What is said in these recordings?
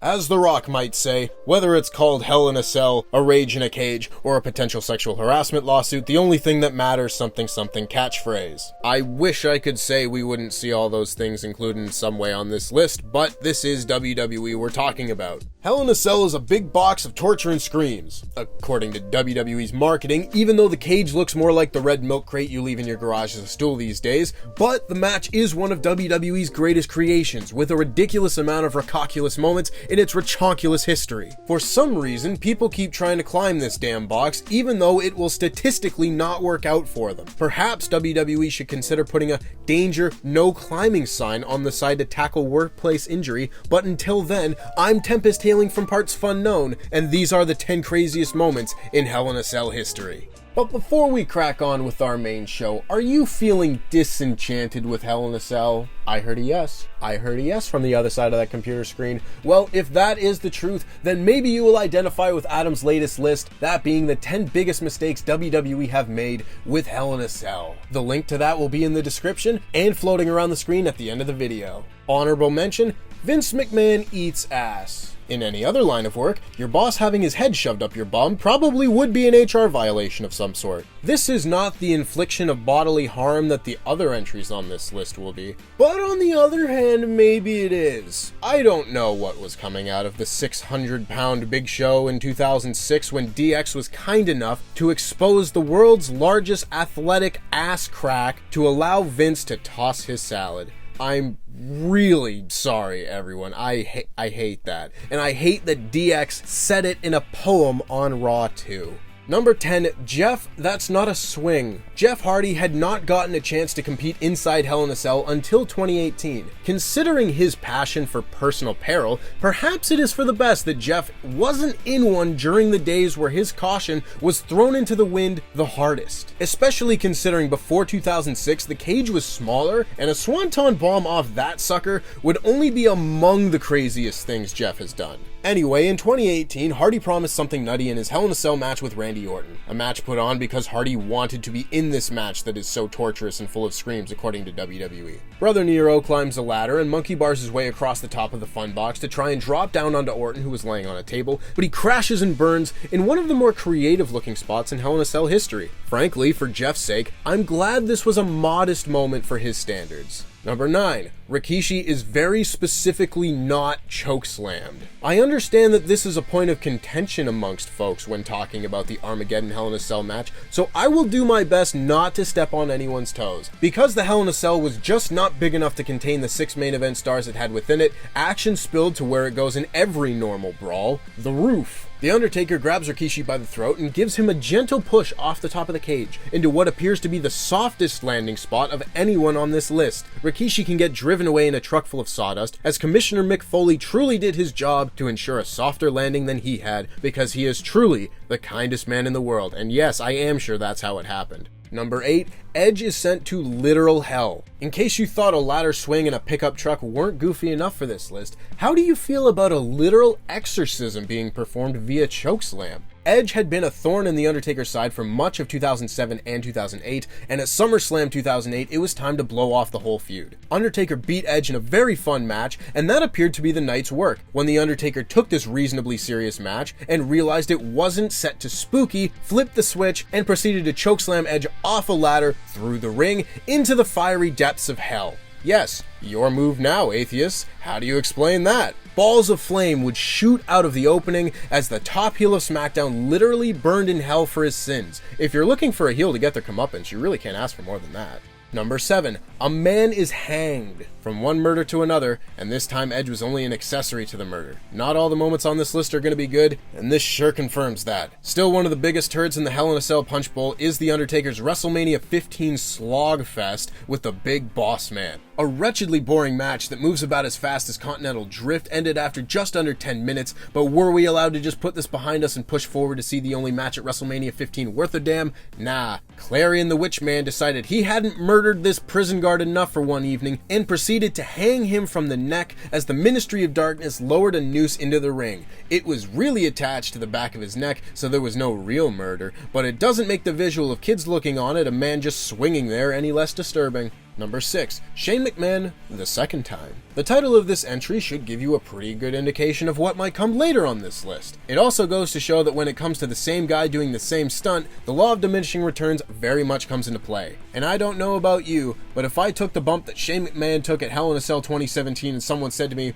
As The Rock might say, whether it's called Hell in a Cell, a Rage in a Cage, or a potential sexual harassment lawsuit, the only thing that matters something something catchphrase. I wish I could say we wouldn't see all those things included in some way on this list, but this is WWE we're talking about. Hell in a Cell is a big box of torture and screams. According to WWE's marketing, even though the cage looks more like the red milk crate you leave in your garage as a stool these days, but the match is one of WWE's greatest creations, with a ridiculous amount of rockoculous moments in its richonkulous history. For some reason, people keep trying to climb this damn box, even though it will statistically not work out for them. Perhaps WWE should consider putting a danger, no climbing sign on the side to tackle workplace injury, but until then, I'm Tempest hailing from partsFUNknown, and these are the 10 craziest moments in Hell in a Cell history. But before we crack on with our main show, are you feeling disenchanted with Hell in a Cell? I heard a yes. I heard a yes from the other side of that computer screen. Well, if that is the truth, then maybe you will identify with Adam's latest list, that being the 10 biggest mistakes WWE have made with Hell in a Cell. The link to that will be in the description and floating around the screen at the end of the video. Honorable mention, Vince McMahon eats ass. In any other line of work, your boss having his head shoved up your bum probably would be an HR violation of some sort. This is not the infliction of bodily harm that the other entries on this list will be, but on the other hand, maybe it is. I don't know what was coming out of the 600-pound Big Show in 2006 when DX was kind enough to expose the world's largest athletic ass crack to allow Vince to toss his salad. I'm really sorry, everyone. I hate that. And I hate that DX said it in a poem on Raw too. Number 10, Jeff, that's not a swing. Jeff Hardy had not gotten a chance to compete inside Hell in a Cell until 2018. Considering his passion for personal peril, perhaps it is for the best that Jeff wasn't in one during the days where his caution was thrown into the wind the hardest. Especially considering before 2006, the cage was smaller, and a swanton bomb off that sucker would only be among the craziest things Jeff has done. Anyway, in 2018, Hardy promised something nutty in his Hell in a Cell match with Randy Orton. A match put on because Hardy wanted to be in this match that is so torturous and full of screams, according to WWE. Brother Nero climbs a ladder and monkey bars his way across the top of the fun box to try and drop down onto Orton, who was laying on a table, but he crashes and burns in one of the more creative looking spots in Hell in a Cell history. Frankly, for Jeff's sake, I'm glad this was a modest moment for his standards. Number 9. Rikishi is very specifically not chokeslammed. I understand that this is a point of contention amongst folks when talking about the Armageddon Hell in a Cell match, so I will do my best not to step on anyone's toes. Because the Hell in a Cell was just not big enough to contain the 6 main event stars it had within it, action spilled to where it goes in every normal brawl, the roof. The Undertaker grabs Rikishi by the throat and gives him a gentle push off the top of the cage into what appears to be the softest landing spot of anyone on this list. Rikishi can get driven away in a truck full of sawdust, as Commissioner Mick Foley truly did his job to ensure a softer landing than he had, because he is truly the kindest man in the world, and yes, I am sure that's how it happened. Number 8, Edge is sent to literal hell. In case you thought a ladder swing and a pickup truck weren't goofy enough for this list, how do you feel about a literal exorcism being performed via chokeslam? Edge had been a thorn in the Undertaker's side for much of 2007 and 2008, and at SummerSlam 2008, it was time to blow off the whole feud. Undertaker beat Edge in a very fun match, and that appeared to be the night's work, when the Undertaker took this reasonably serious match and realized it wasn't set to spooky, flipped the switch, and proceeded to chokeslam Edge off a ladder, through the ring, into the fiery depths of hell. Yes, your move now, atheists. How do you explain that? Balls of flame would shoot out of the opening as the top heel of SmackDown literally burned in hell for his sins. If you're looking for a heel to get their comeuppance, you really can't ask for more than that. Number 7. A man is hanged. From one murder to another, and this time Edge was only an accessory to the murder. Not all the moments on this list are going to be good, and this sure confirms that. Still, one of the biggest turds in the Hell in a Cell Punch Bowl is The Undertaker's WrestleMania 15 slog fest with the Big Boss Man. A wretchedly boring match that moves about as fast as Continental Drift ended after just under 10 minutes, but were we allowed to just put this behind us and push forward to see the only match at WrestleMania 15 worth a damn? Nah. Clarion the Witch Man decided he hadn't murdered this prison guard enough for one evening and proceeded to hang him from the neck as the Ministry of Darkness lowered a noose into the ring. It was really attached to the back of his neck, so there was no real murder, but it doesn't make the visual of kids looking on at a man just swinging there any less disturbing. Number 6. Shane McMahon, the second time. The title of this entry should give you a pretty good indication of what might come later on this list. It also goes to show that when it comes to the same guy doing the same stunt, the law of diminishing returns very much comes into play. And I don't know about you, but if I took the bump that Shane McMahon took at Hell in a Cell 2017 and someone said to me,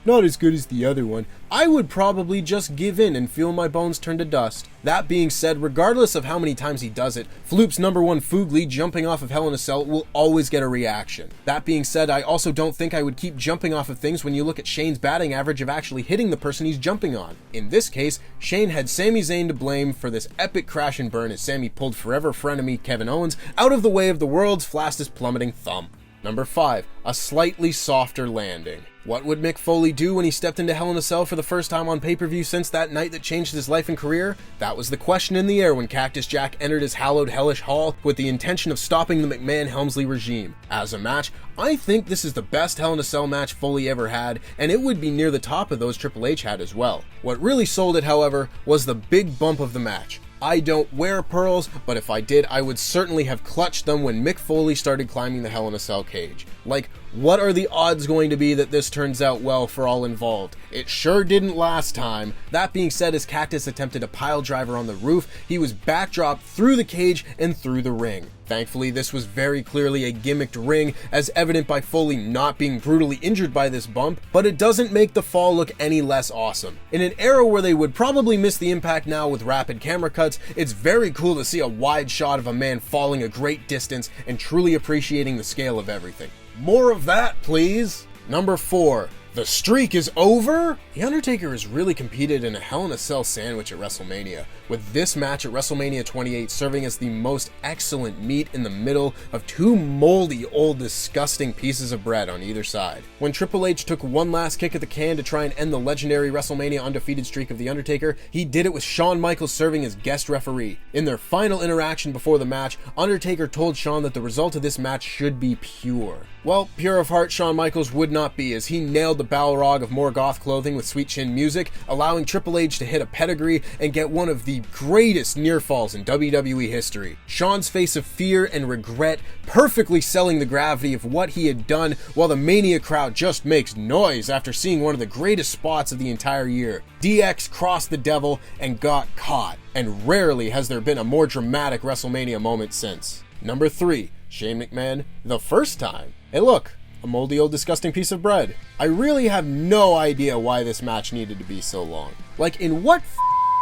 not as good as the other one, I would probably just give in and feel my bones turn to dust. That being said, regardless of how many times he does it, Floop's #1 Foogly jumping off of Hell in a Cell will always get a reaction. That being said, I also don't think I would keep jumping off of things when you look at Shane's batting average of actually hitting the person he's jumping on. In this case, Shane had Sami Zayn to blame for this epic crash and burn as Sami pulled forever frenemy Kevin Owens out of the way of the world's fastest plummeting thumb. Number 5. A slightly softer landing. What would Mick Foley do when he stepped into Hell in a Cell for the first time on pay-per-view since that night that changed his life and career? That was the question in the air when Cactus Jack entered his hallowed hellish hall with the intention of stopping the McMahon-Helmsley regime. As a match, I think this is the best Hell in a Cell match Foley ever had, and it would be near the top of those Triple H had as well. What really sold it, however, was the big bump of the match. I don't wear pearls, but if I did, I would certainly have clutched them when Mick Foley started climbing the Hell in a Cell cage. Like, what are the odds going to be that this turns out well for all involved? It sure didn't last time. That being said, as Cactus attempted a pile driver on the roof, he was backdropped through the cage and through the ring. Thankfully, this was very clearly a gimmicked ring, as evident by Foley not being brutally injured by this bump, but it doesn't make the fall look any less awesome. In an era where they would probably miss the impact now with rapid camera cuts, it's very cool to see a wide shot of a man falling a great distance and truly appreciating the scale of everything. More of that, please! Number 4. The streak is over? The Undertaker has really competed in a Hell in a Cell sandwich at WrestleMania, with this match at WrestleMania 28 serving as the most excellent meat in the middle of two moldy, old, disgusting pieces of bread on either side. When Triple H took one last kick at the can to try and end the legendary WrestleMania undefeated streak of The Undertaker, he did it with Shawn Michaels serving as guest referee. In their final interaction before the match, Undertaker told Shawn that the result of this match should be pure. Well, pure of heart Shawn Michaels would not be, as he nailed the Balrog of more goth clothing with Sweet Chin music, allowing Triple H to hit a pedigree and get one of the greatest near falls in WWE history. Shawn's face of fear and regret perfectly selling the gravity of what he had done, while the Mania crowd just makes noise after seeing one of the greatest spots of the entire year. DX crossed the devil and got caught, and rarely has there been a more dramatic WrestleMania moment since. Number 3. Shane McMahon, the first time. Hey look, a moldy old disgusting piece of bread. I really have no idea why this match needed to be so long. Like, in what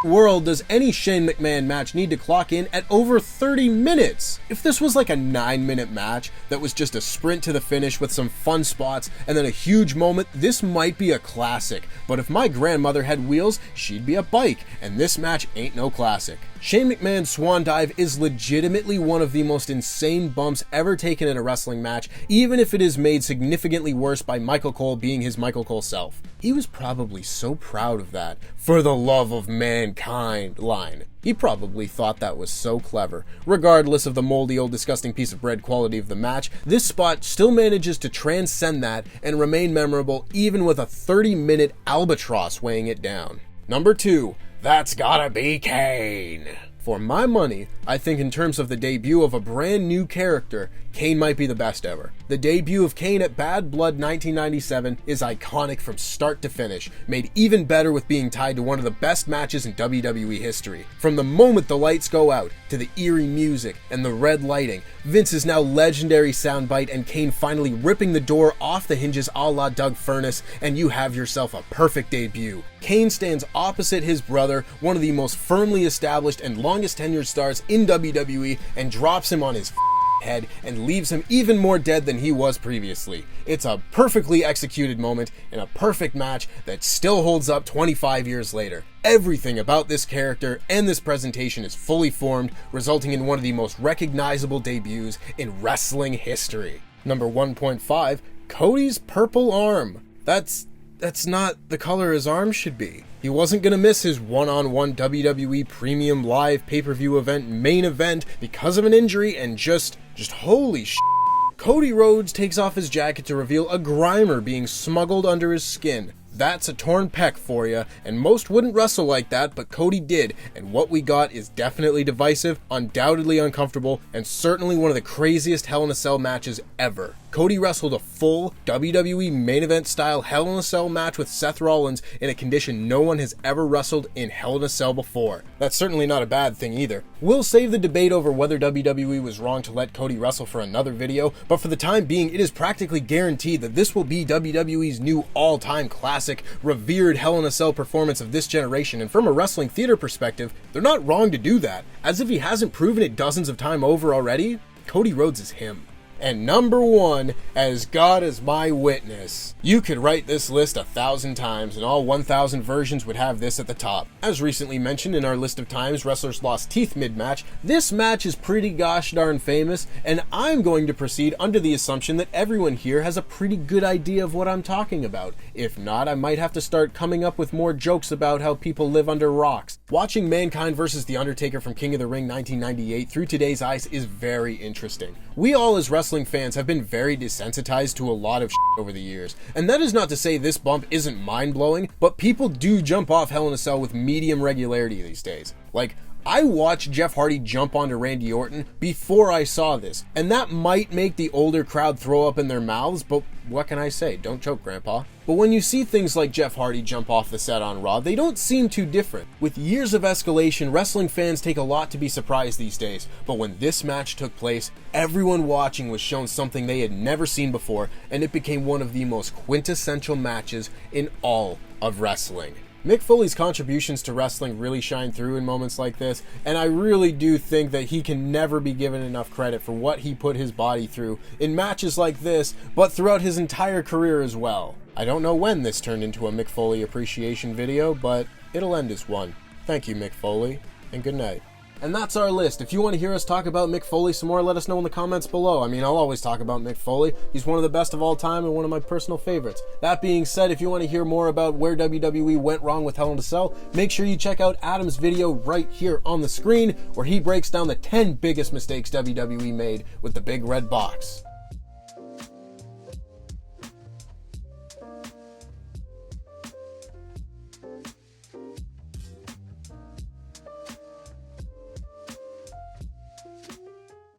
world does any Shane McMahon match need to clock in at over 30 minutes? If this was like a 9-minute match that was just a sprint to the finish with some fun spots and then a huge moment, this might be a classic. But if my grandmother had wheels, she'd be a bike, and this match ain't no classic. Shane McMahon's Swan Dive is legitimately one of the most insane bumps ever taken in a wrestling match, even if it is made significantly worse by Michael Cole being his Michael Cole self. He was probably so proud of that "for the love of mankind" line. He probably thought that was so clever. Regardless of the moldy old disgusting piece of bread quality of the match, this spot still manages to transcend that and remain memorable even with a 30-minute albatross weighing it down. Number 2. That's gotta be Kane. For my money, I think in terms of the debut of a brand new character, Kane might be the best ever. The debut of Kane at Bad Blood 1997 is iconic from start to finish, made even better with being tied to one of the best matches in WWE history. From the moment the lights go out, to the eerie music and the red lighting, Vince's now legendary soundbite and Kane finally ripping the door off the hinges a la Doug Furnace, and you have yourself a perfect debut. Kane stands opposite his brother, one of the most firmly established and longest tenured stars in WWE, and drops him on his head and leaves him even more dead than he was previously. It's a perfectly executed moment in a perfect match that still holds up 25 years later. Everything about this character and this presentation is fully formed, resulting in one of the most recognizable debuts in wrestling history. Number 1.5, Cody's purple arm. That's not the color his arm should be. He wasn't gonna miss his one-on-one WWE Premium Live pay-per-view event main event because of an injury, and just holy sh**. Cody Rhodes takes off his jacket to reveal a Grimer being smuggled under his skin. That's a torn pec for you, and most wouldn't wrestle like that, but Cody did, and what we got is definitely divisive, undoubtedly uncomfortable, and certainly one of the craziest Hell in a Cell matches ever. Cody wrestled a full WWE main event style Hell in a Cell match with Seth Rollins in a condition no one has ever wrestled in Hell in a Cell before. That's certainly not a bad thing either. We'll save the debate over whether WWE was wrong to let Cody wrestle for another video, but for the time being, it is practically guaranteed that this will be WWE's new all-time classic, revered Hell in a Cell performance of this generation, and from a wrestling theater perspective, they're not wrong to do that. As if he hasn't proven it dozens of times over already, Cody Rhodes is him. And number 1, as God is my witness. You could write this list 1,000 times and all 1,000 versions would have this at the top. As recently mentioned in our list of times wrestlers lost teeth mid-match, this match is pretty gosh darn famous, and I'm going to proceed under the assumption that everyone here has a pretty good idea of what I'm talking about. If not, I might have to start coming up with more jokes about how people live under rocks. Watching Mankind versus The Undertaker from King of the Ring 1998 through today's eyes is very interesting. We all as wrestling fans have been very desensitized to a lot of shit over the years, and that is not to say this bump isn't mind-blowing, but people do jump off Hell in a Cell with medium regularity these days. Like, I watched Jeff Hardy jump onto Randy Orton before I saw this, and that might make the older crowd throw up in their mouths, but what can I say? Don't choke, Grandpa. But when you see things like Jeff Hardy jump off the set on Raw, they don't seem too different. With years of escalation, wrestling fans take a lot to be surprised these days, but when this match took place, everyone watching was shown something they had never seen before, and it became one of the most quintessential matches in all of wrestling. Mick Foley's contributions to wrestling really shine through in moments like this, and I really do think that he can never be given enough credit for what he put his body through in matches like this, but throughout his entire career as well. I don't know when this turned into a Mick Foley appreciation video, but it'll end as one. Thank you, Mick Foley, and good night. And that's our list. If you want to hear us talk about Mick Foley some more, let us know in the comments below. I mean, I'll always talk about Mick Foley. He's one of the best of all time and one of my personal favorites. That being said, if you want to hear more about where WWE went wrong with Hell in a Cell, make sure you check out Adam's video right here on the screen, where he breaks down the 10 biggest mistakes WWE made with the big red box.